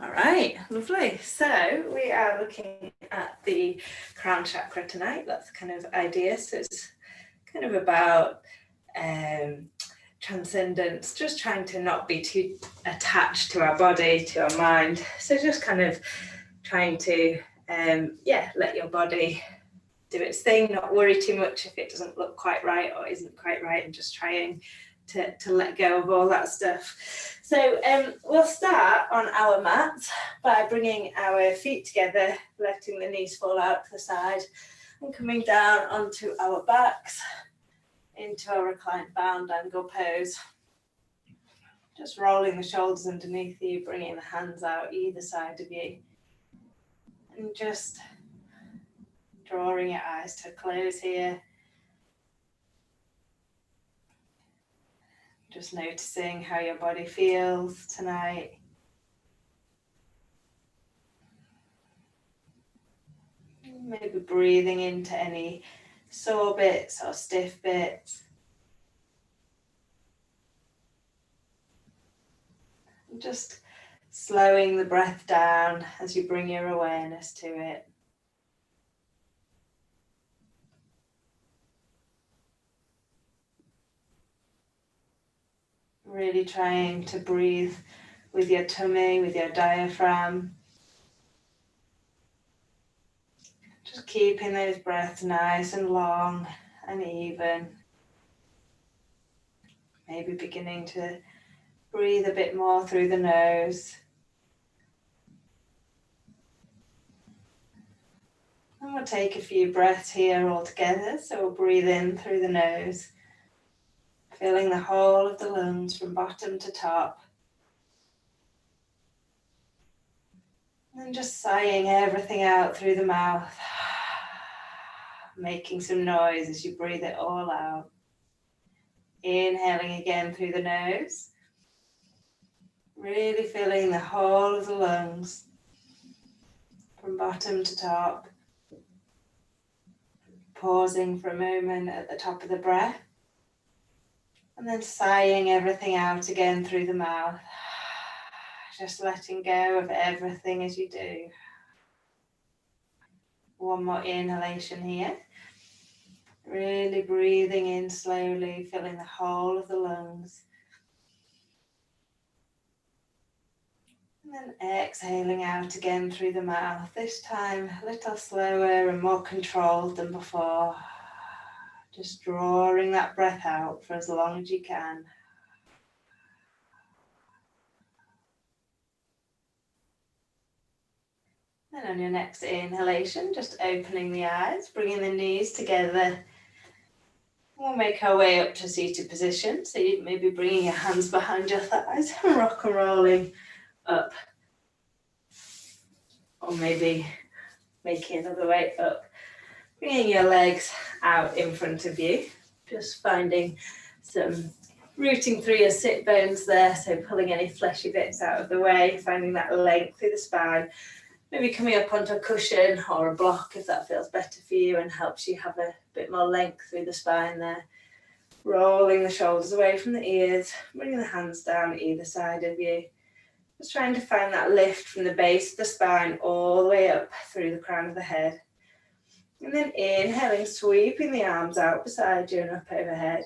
All right, lovely. So we are looking at the crown chakra tonight. That's the kind of idea. So it's kind of about transcendence, just trying to not be too attached to our body, to our mind. So just kind of trying to, let your body do its thing, not worry too much if it doesn't look quite right or isn't quite right, and just trying to let go of all that stuff. So we'll start on our mat by bringing our feet together, letting the knees fall out to the side and coming down onto our backs into a reclined bound angle pose. Just rolling the shoulders underneath you, bringing the hands out either side of you, and just drawing your eyes to a close here. Just noticing how your body feels tonight. Maybe breathing into any sore bits or stiff bits. And just slowing the breath down as you bring your awareness to it. Really trying to breathe with your tummy, with your diaphragm. Just keeping those breaths nice and long and even. Maybe beginning to breathe a bit more through the nose. And we'll take a few breaths here all together. So we'll breathe in through the nose, filling the whole of the lungs from bottom to top. And just sighing everything out through the mouth, making some noise as you breathe it all out. Inhaling again through the nose, really filling the whole of the lungs from bottom to top. Pausing for a moment at the top of the breath, and then sighing everything out again through the mouth. Just letting go of everything as you do. One more inhalation here. Really breathing in slowly, filling the whole of the lungs. And then exhaling out again through the mouth. This time a little slower and more controlled than before. Just drawing that breath out for as long as you can. And on your next inhalation, just opening the eyes, bringing the knees together. We'll make our way up to seated position. So you may be bringing your hands behind your thighs and rock and rolling up. Or maybe making another way up. Bringing your legs out in front of you. Just finding some rooting through your sit bones there. So pulling any fleshy bits out of the way, finding that length through the spine. Maybe coming up onto a cushion or a block if that feels better for you and helps you have a bit more length through the spine there. Rolling the shoulders away from the ears, bringing the hands down either side of you. Just trying to find that lift from the base of the spine all the way up through the crown of the head. And then inhaling, sweeping the arms out beside you and up overhead.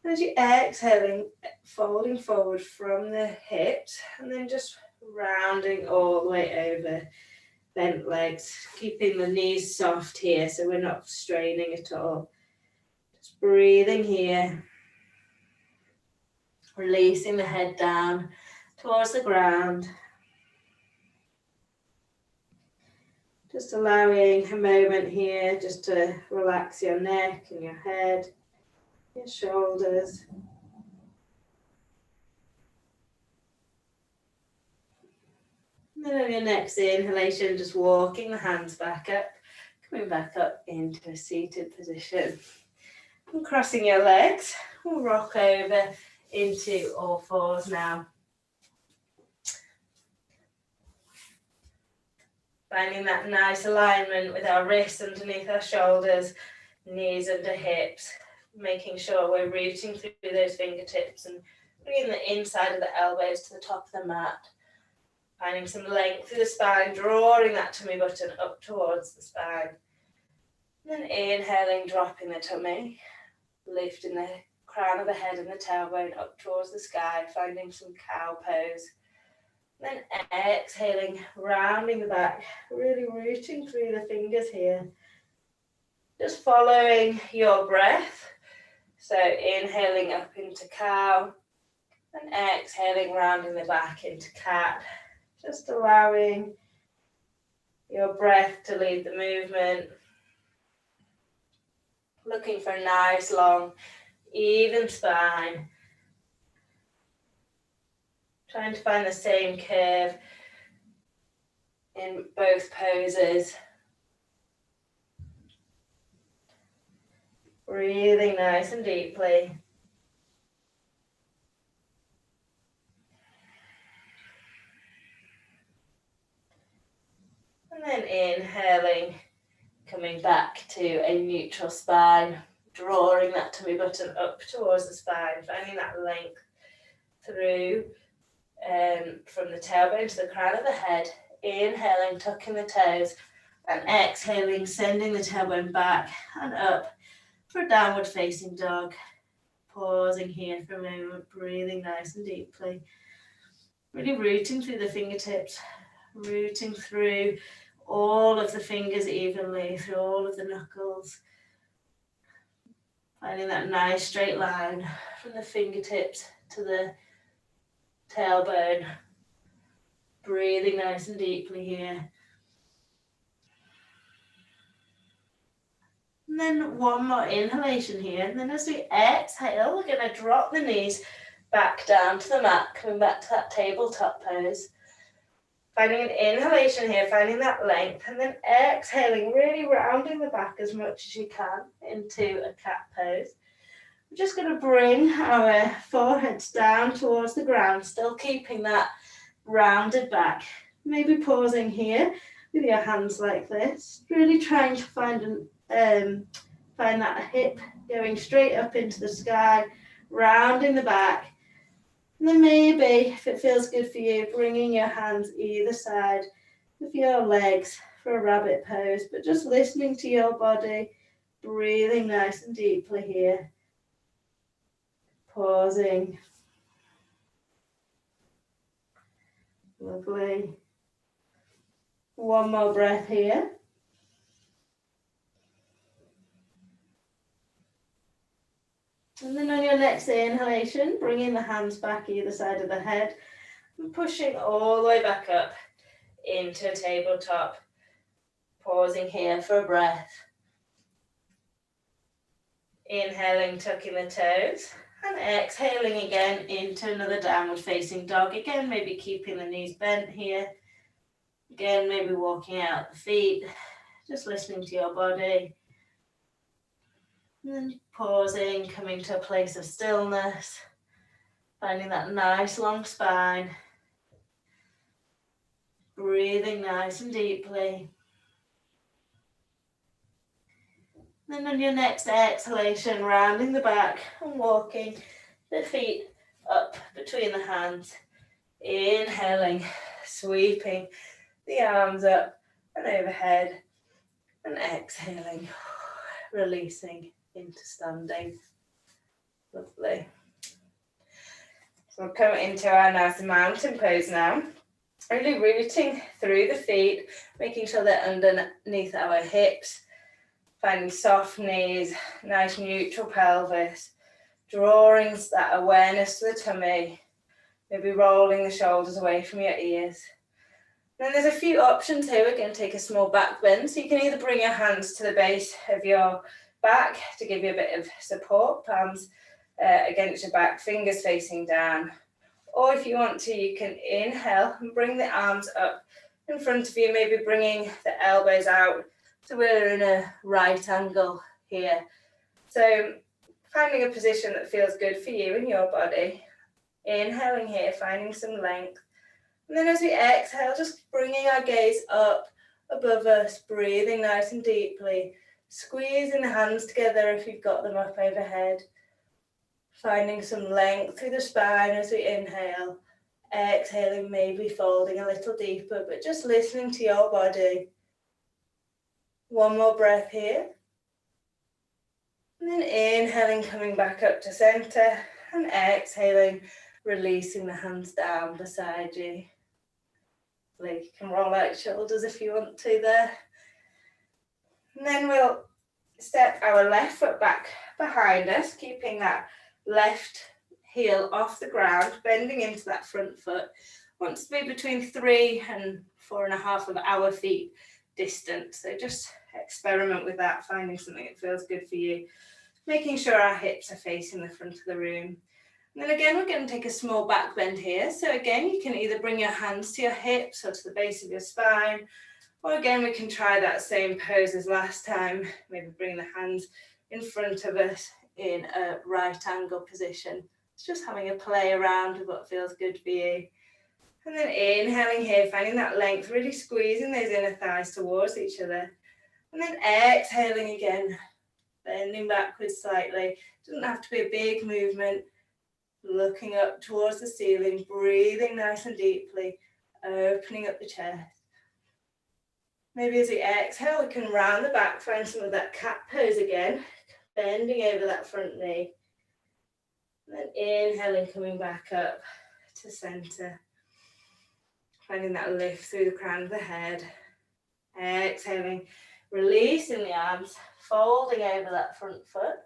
And as you exhaling, folding forward from the hips and then just rounding all the way over. Bent legs, keeping the knees soft here so we're not straining at all. Just breathing here. Releasing the head down towards the ground. Just allowing a moment here just to relax your neck and your head, your shoulders. And then on your next inhalation, just walking the hands back up, coming back up into a seated position. And crossing your legs, we'll rock over into all fours now. Finding that nice alignment with our wrists underneath our shoulders, knees under hips, making sure we're rooting through those fingertips and bringing the inside of the elbows to the top of the mat. Finding some length through the spine, drawing that tummy button up towards the spine. And then inhaling, dropping the tummy, lifting the crown of the head and the tailbone up towards the sky, finding some cow pose. Then exhaling, rounding the back, really rooting through the fingers here. Just following your breath. So inhaling up into cow and exhaling, rounding the back into cat. Just allowing your breath to lead the movement. Looking for a nice, long, even spine. Trying to find the same curve in both poses. Breathing nice and deeply. And then inhaling, coming back to a neutral spine, drawing that tummy button up towards the spine, finding that length through from the tailbone to the crown of the head. Inhaling, tucking the toes, and exhaling, sending the tailbone back and up for a downward facing dog. Pausing here for a moment, breathing nice and deeply. Really rooting through the fingertips, rooting through all of the fingers evenly, through all of the knuckles. Finding that nice straight line from the fingertips to the tailbone. Breathing nice and deeply here. And then one more inhalation here. And then as we exhale, we're going to drop the knees back down to the mat, coming back to that tabletop pose. Finding an inhalation here, finding that length, and then exhaling, really rounding the back as much as you can into a cat pose. We're just going to bring our foreheads down towards the ground, still keeping that rounded back. Maybe pausing here with your hands like this, really trying to find that hip going straight up into the sky, rounding the back. And then maybe, if it feels good for you, bringing your hands either side of your legs for a rabbit pose, but just listening to your body, breathing nice and deeply here. Pausing. Lovely. One more breath here. And then on your next inhalation, bringing the hands back either side of the head and pushing all the way back up into a tabletop. Pausing here for a breath. Inhaling, tucking the toes, and exhaling again into another downward facing dog. Again, maybe keeping the knees bent here. Again, maybe walking out the feet, just listening to your body. And then pausing, coming to a place of stillness, finding that nice long spine, breathing nice and deeply. Then on your next exhalation, rounding the back and walking the feet up between the hands. Inhaling, sweeping the arms up and overhead, and exhaling, releasing into standing. Lovely. So we'll come into our nice mountain pose now. Really rooting through the feet, making sure they're underneath our hips, finding soft knees, nice neutral pelvis, drawing that awareness to the tummy, maybe rolling the shoulders away from your ears. Then there's a few options here. We're going to take a small back bend. So you can either bring your hands to the base of your back to give you a bit of support, palms against your back, fingers facing down. Or if you want to, you can inhale and bring the arms up in front of you, maybe bringing the elbows out. So we're in a right angle here. So finding a position that feels good for you and your body. Inhaling here, finding some length. And then as we exhale, just bringing our gaze up above us, breathing nice and deeply. Squeezing the hands together if you've got them up overhead. Finding some length through the spine as we inhale. Exhaling, maybe folding a little deeper, but just listening to your body. One more breath here. And then inhaling, coming back up to center, and exhaling, releasing the hands down beside you. Like you can roll out shoulders if you want to there. And then we'll step our left foot back behind us, keeping that left heel off the ground, bending into that front foot. Wants to be between 3 and 4.5 of our feet distant. So just experiment with that, finding something that feels good for you. Making sure our hips are facing the front of the room. And then again, we're going to take a small back bend here. So again, you can either bring your hands to your hips or to the base of your spine, or again, we can try that same pose as last time. Maybe bring the hands in front of us in a right angle position. It's just having a play around with what feels good for you. And then inhaling here, finding that length, really squeezing those inner thighs towards each other. And then exhaling again, bending backwards slightly. Doesn't have to be a big movement. Looking up towards the ceiling, breathing nice and deeply, opening up the chest. Maybe as we exhale, we can round the back, find some of that cat pose again, bending over that front knee. And then inhaling, coming back up to center. Finding that lift through the crown of the head. Exhaling, releasing the arms, folding over that front foot.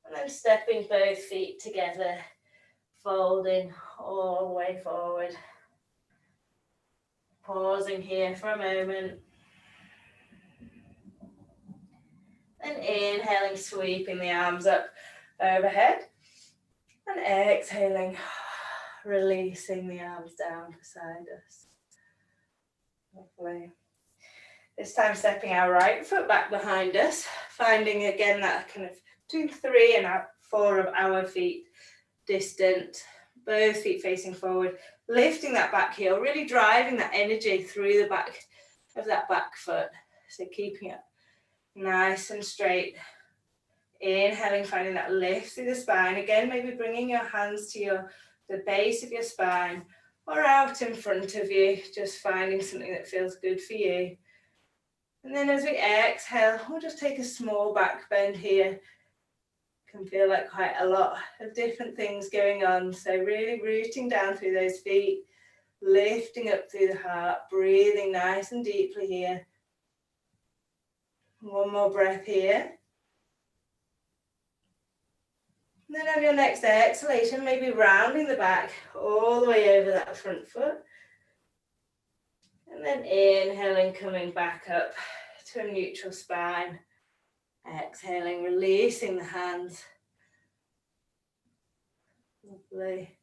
And then stepping both feet together, folding all the way forward. Pausing here for a moment. And inhaling, sweeping the arms up overhead. And exhaling, releasing the arms down beside us. Lovely. This time stepping our right foot back behind us, finding again that kind of between 3 and 4 of our feet distant, both feet facing forward, lifting that back heel, really driving that energy through the back of that back foot. So keeping it nice and straight. Inhaling, finding that lift through the spine. Again, maybe bringing your hands to the base of your spine or out in front of you, just finding something that feels good for you. And then as we exhale, we'll just take a small back bend here. Can feel like quite a lot of different things going on. So really rooting down through those feet, lifting up through the heart, breathing nice and deeply here. One more breath here. And then on your next exhalation, maybe rounding the back all the way over that front foot. And then inhaling, coming back up to a neutral spine. Exhaling, releasing the hands. Lovely.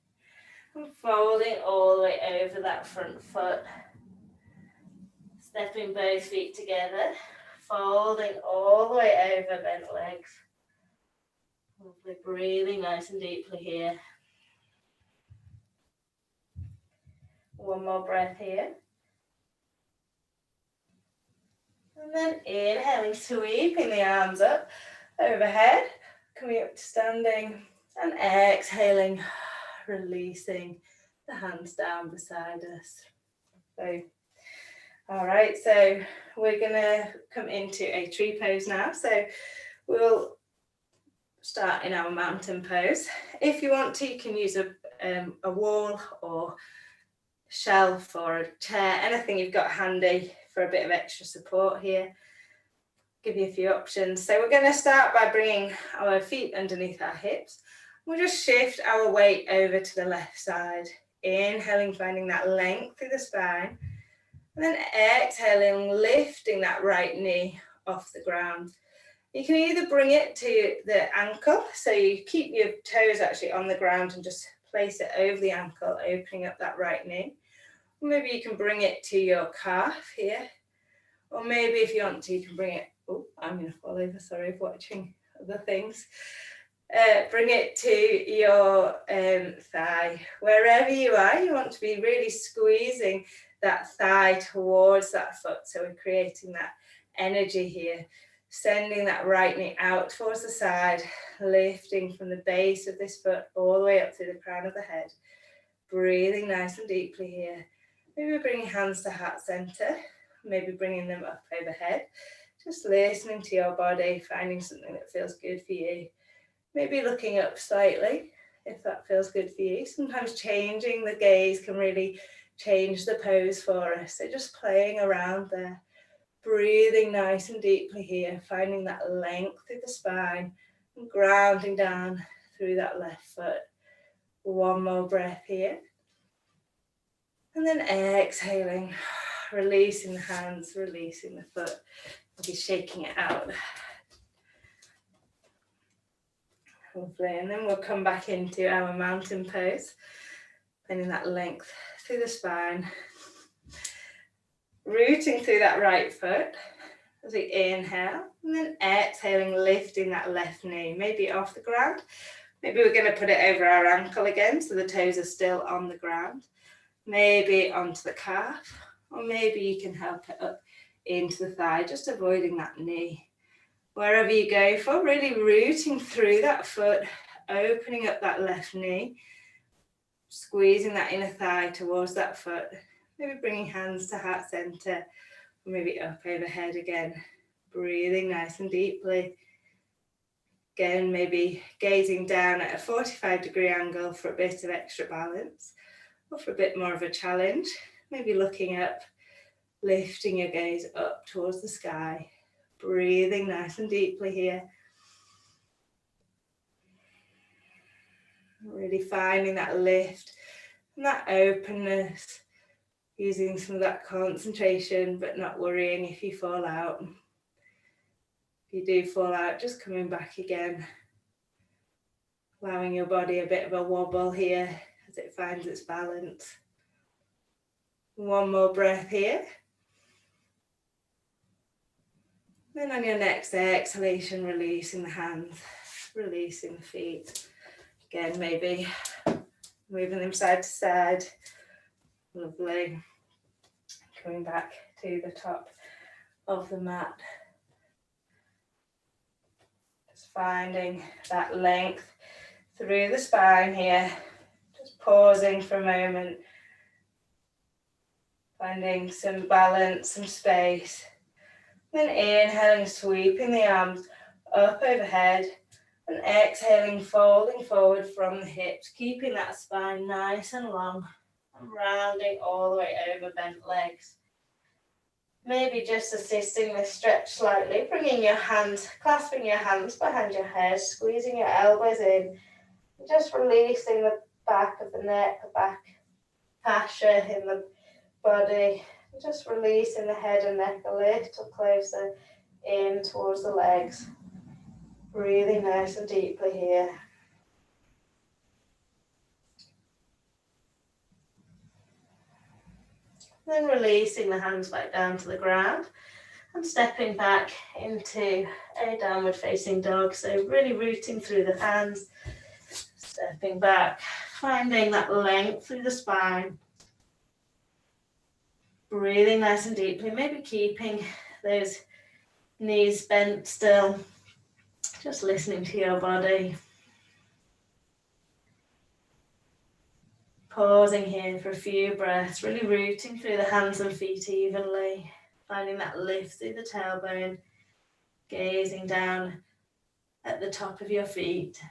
And folding all the way over that front foot. Stepping both feet together. Folding all the way over bent legs. Lovely. Breathing nice and deeply here. One more breath here. And then inhaling, sweeping the arms up overhead, coming up to standing, and exhaling, releasing the hands down beside us. So, all right, so we're gonna come into a tree pose now. So we'll start in our mountain pose. If you want to, you can use a wall or shelf or a chair, anything you've got handy for a bit of extra support here. Give you a few options. So we're going to start by bringing our feet underneath our hips. We'll just shift our weight over to the left side. Inhaling, finding that length through the spine. And then exhaling, lifting that right knee off the ground. You can either bring it to the ankle, so you keep your toes actually on the ground and just place it over the ankle, opening up that right knee. Or maybe you can bring it to your calf here. Or maybe if you want to, you can bring it, oh, I'm going to fall over, sorry for watching other things. Bring it to your thigh. Wherever you are, you want to be really squeezing that thigh towards that foot. So we're creating that energy here. Sending that right knee out towards the side, lifting from the base of this foot all the way up through the crown of the head. breathing nice and deeply here. Maybe bringing hands to heart center, maybe bringing them up overhead. Just listening to your body, finding something that feels good for you. Maybe looking up slightly, if that feels good for you. Sometimes changing the gaze can really change the pose for us. So just playing around there, breathing nice and deeply here, finding that length through the spine and grounding down through that left foot. One more breath here. And then exhaling, releasing the hands, releasing the foot. Maybe shaking it out. Lovely. And then we'll come back into our mountain pose, finding that length through the spine. Rooting through that right foot as we inhale, and then exhaling, lifting that left knee, maybe off the ground. Maybe we're going to put it over our ankle again, so the toes are still on the ground. Maybe onto the calf, or maybe you can help it up into the thigh, just avoiding that knee. Wherever you go for, really rooting through that foot, opening up that left knee, squeezing that inner thigh towards that foot. Maybe bringing hands to heart center, or maybe up overhead again. Breathing nice and deeply. Again, maybe gazing down at a 45-degree angle for a bit of extra balance, or for a bit more of a challenge. Maybe looking up, lifting your gaze up towards the sky. Breathing nice and deeply here. Really finding that lift and that openness. Using some of that concentration, but not worrying if you fall out. If you do fall out, just coming back again. Allowing your body a bit of a wobble here as it finds its balance. One more breath here. Then on your next exhalation, releasing the hands, releasing the feet. Again, maybe moving them side to side. Lovely. Coming back to the top of the mat. Just finding that length through the spine here. Just pausing for a moment. Finding some balance, some space. Then inhaling, sweeping the arms up overhead. And exhaling, folding forward from the hips. Keeping that spine nice and long. And rounding all the way over bent legs. Maybe just assisting this stretch slightly, bringing your hands, clasping your hands behind your head, squeezing your elbows in, just releasing the back of the neck, the back fascia in the body, just releasing the head and neck a little closer in towards the legs. Breathing nice and deeply here. Then releasing the hands back down to the ground and stepping back into a downward facing dog. So really rooting through the hands, stepping back, finding that length through the spine. Breathing nice and deeply, maybe keeping those knees bent still, just listening to your body. Pausing here for a few breaths, really rooting through the hands and feet evenly, finding that lift through the tailbone, gazing down at the top of your feet.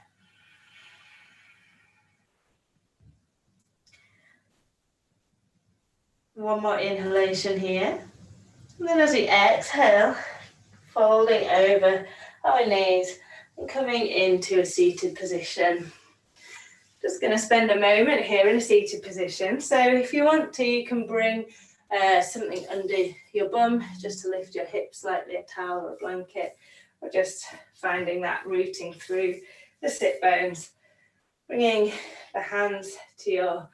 One more inhalation here. And then as we exhale, folding over our knees and coming into a seated position. Just going to spend a moment here in a seated position. So if you want to, you can bring something under your bum just to lift your hips slightly, a towel or a blanket, or just finding that rooting through the sit bones. Bringing the hands to your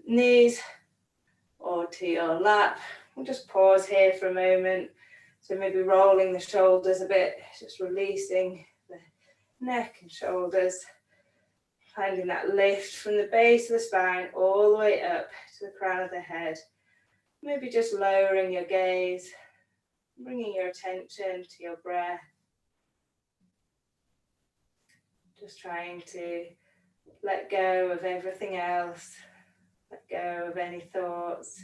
knees or to your lap. We'll just pause here for a moment. So maybe rolling the shoulders a bit, just releasing the neck and shoulders. Finding that lift from the base of the spine all the way up to the crown of the head. Maybe just lowering your gaze, bringing your attention to your breath. Just trying to Let go of everything else. Let go of any thoughts.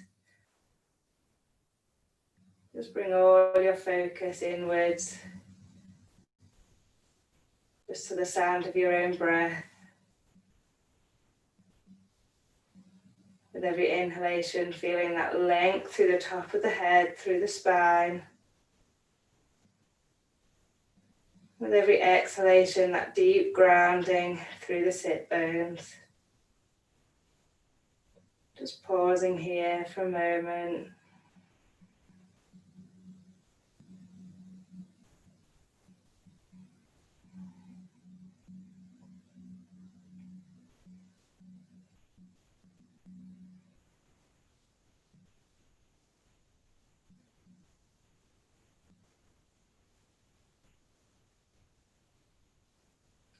Just bring all your focus inwards, just to the sound of your own breath. With every inhalation, feeling that length through the top of the head, through the spine. With every exhalation, that deep grounding through the sit bones. Just pausing here for a moment.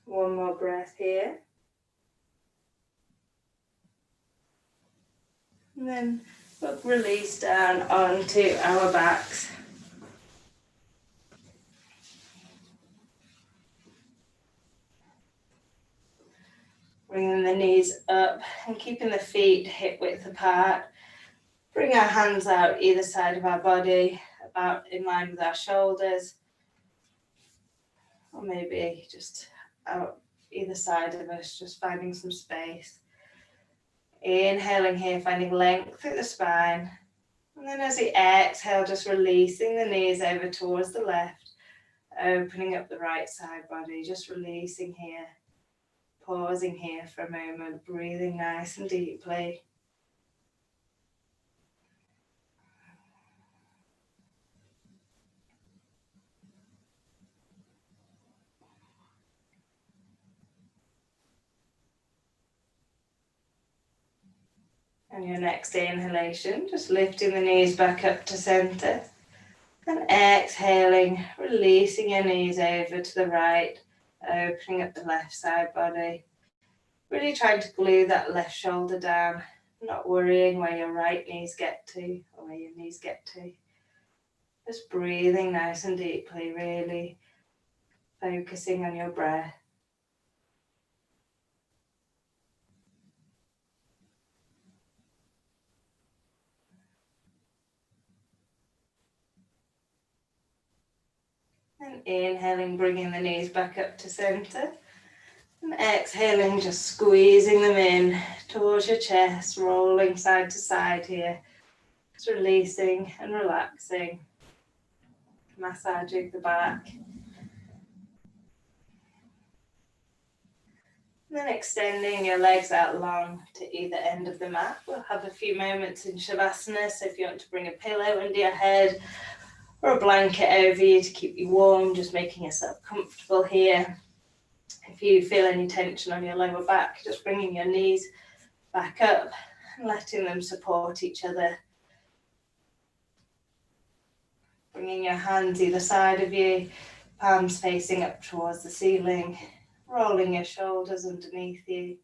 One more breath here. And then we'll release down onto our backs. Bringing the knees up and keeping the feet hip width apart. Bring our hands out either side of our body, about in line with our shoulders. Or maybe just out either side of us, just finding some space. Inhaling here, finding length through the spine. And then as we exhale, just releasing the knees over towards the left, opening up the right side body, just releasing here. Pausing here for a moment, breathing nice and deeply. And your next inhalation, just lifting the knees back up to center. And exhaling, releasing your knees over to the right, opening up the left side body. Really trying to glue that left shoulder down, not worrying where your right knees get to or where your knees get to. Just breathing nice and deeply, really focusing on your breath. And inhaling, bringing the knees back up to center. And exhaling, just squeezing them in towards your chest, rolling side to side here. Just releasing and relaxing. Massaging the back. And then extending your legs out long to either end of the mat. We'll have a few moments in Shavasana, so if you want to bring a pillow under your head or a blanket over you to keep you warm, just making yourself comfortable here. If you feel any tension on your lower back, just bringing your knees back up and letting them support each other. Bringing your hands either side of you, palms facing up towards the ceiling, rolling your shoulders underneath you.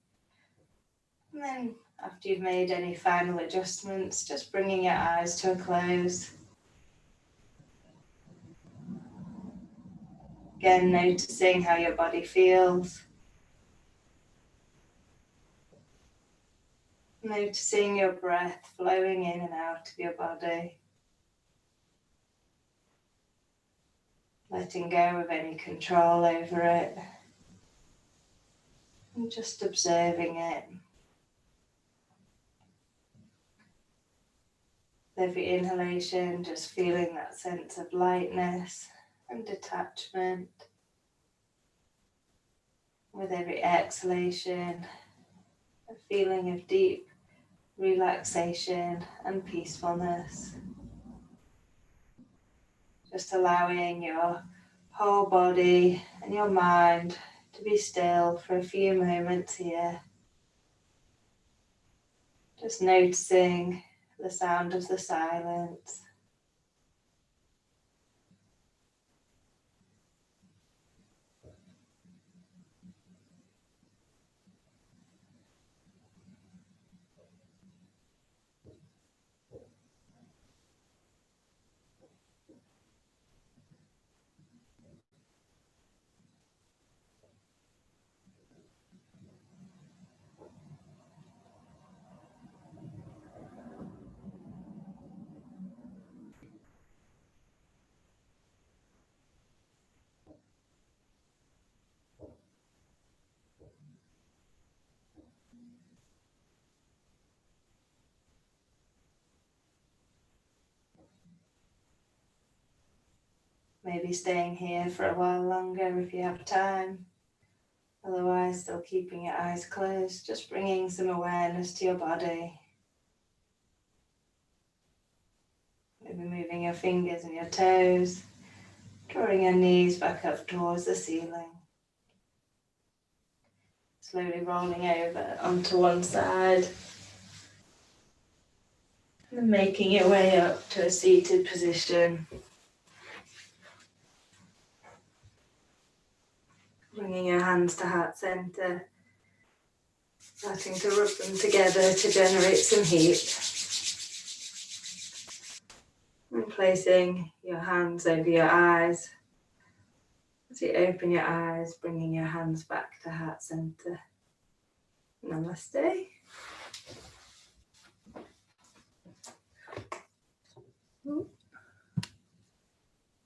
And then after you've made any final adjustments, just bringing your eyes to a close. Again, noticing how your body feels. Noticing your breath flowing in and out of your body. Letting go of any control over it. And just observing it. Every inhalation, just feeling that sense of lightness and detachment. With every exhalation, a feeling of deep relaxation and peacefulness. Just allowing your whole body and your mind to be still for a few moments here. Just noticing the sound of the silence. maybe staying here for a while longer if you have time. Otherwise, still keeping your eyes closed, just bringing some awareness to your body. Maybe moving your fingers and your toes, drawing your knees back up towards the ceiling. Slowly rolling over onto one side. And making your way up to a seated position. Bringing your hands to heart center. Starting to rub them together to generate some heat. And placing your hands over your eyes. As you open your eyes, bringing your hands back to heart center. Namaste.